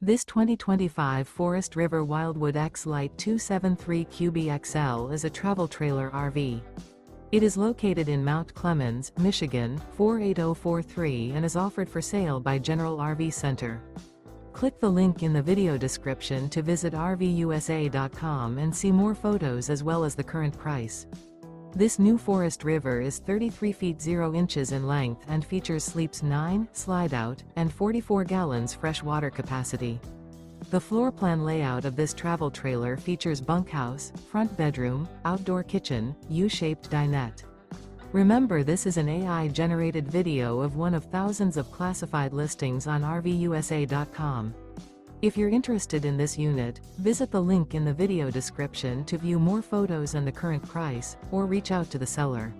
This 2025 Forest River Wildwood X-Lite 273 QBXL is a travel trailer RV. It is located in Mount Clemens, Michigan, 48043 and is offered for sale by General RV Center. Click the link in the video description to visit RVUSA.com and see more photos as well as the current price. This new Forest River is 33 feet 0 inches in length and features sleeps 9, Slideout, and 44 gallons fresh water capacity. The floor plan layout of this travel trailer features bunkhouse, front bedroom, outdoor kitchen, U-shaped dinette. Remember, this is an AI-generated video of one of thousands of classified listings on RVUSA.com. If you're interested in this unit, visit the link in the video description to view more photos and the current price, or reach out to the seller.